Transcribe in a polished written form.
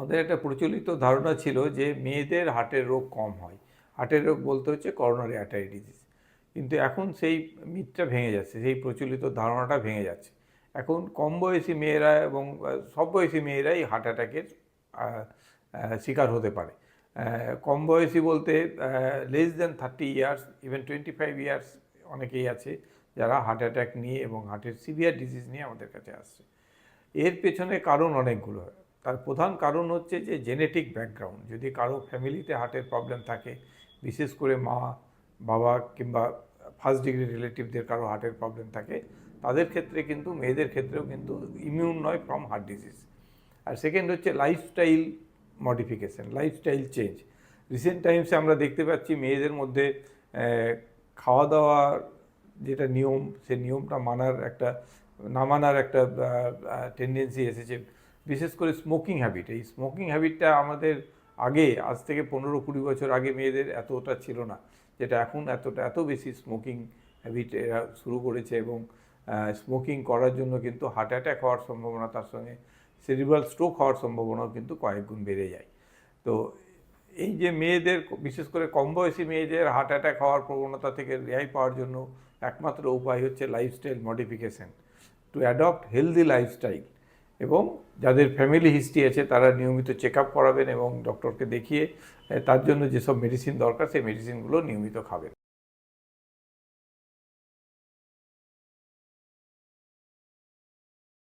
আমাদের একটা প্রচলিত ধারণা ছিল যে মেয়েদের হার্টের রোগ কম হয়। হার্টের রোগ বলতে হচ্ছে করোনারি আর্টারি ডিজিজ। কিন্তু এখন সেই মিথটা ভেঙে যাচ্ছে, সেই প্রচলিত ধারণাটা ভেঙে যাচ্ছে। এখন কম বয়সী মেয়েরা এবং সব বয়সী মেয়েরাই হার্ট অ্যাটাকের শিকার হতে পারে। কম বয়সী বলতে less than 30 years, even 25 years অনেকেই আছে যারা হার্ট অ্যাটাক নিয়ে এবং হার্টের সিভিয়ার ডিজিজ নিয়ে আমাদের কাছে আসছে। এর পেছনে কারণ অনেকগুলো। তার প্রধান কারণ হচ্ছে যে জেনেটিক ব্যাকগ্রাউন্ড। যদি কারো ফ্যামিলিতে হার্টের প্রবলেম থাকে, বিশেষ করে মা, বাবা কিংবা ফার্স্ট ডিগ্রি রিলেটিভদের কারো হার্টের প্রবলেম থাকে, তাদের ক্ষেত্রে কিন্তু, মেয়েদের ক্ষেত্রেও কিন্তু ইমিউন নয় ফ্রম হার্ট ডিজিজ। আর সেকেন্ড হচ্ছে lifestyle modification, lifestyle change. Recent টাইমসে আমরা দেখতে পাচ্ছি মেয়েদের মধ্যে খাওয়া দাওয়ার যেটা নিয়ম, সে নিয়মটা না মানার একটা টেন্ডেন্সি এসেছে। বিশেষ করে স্মোকিং হ্যাবিট। এই স্মোকিং হ্যাবিটটা আমাদের আজ থেকে 15-20 বছর আগে মেয়েদের এতটা ছিল না, যেটা এখন এত বেশি স্মোকিং হ্যাবিট এরা শুরু করেছে। এবং স্মোকিং করার জন্য কিন্তু হার্ট অ্যাটাক হওয়ার সম্ভাবনা, তার সঙ্গে সেরিব্রাল স্ট্রোক হওয়ার সম্ভাবনাও কিন্তু কয়েক গুণ বেড়ে যায়। তো এই যে মেয়েদের, বিশেষ করে কম বয়সী মেয়েদের হার্ট অ্যাটাক হওয়ার প্রবণতা থেকে রেহাই পাওয়ার জন্য একমাত্র উপায় হচ্ছে lifestyle modification, two adopt healthy lifestyle. এবং যাদের ফ্যামিলি হিস্ট্রি আছে তারা নিয়মিত চেক আপ করাবেন এবং ডক্টরকে দেখিয়ে তার জন্য যেসব মেডিসিন দরকার সেই মেডিসিনগুলো নিয়মিত খাবেন।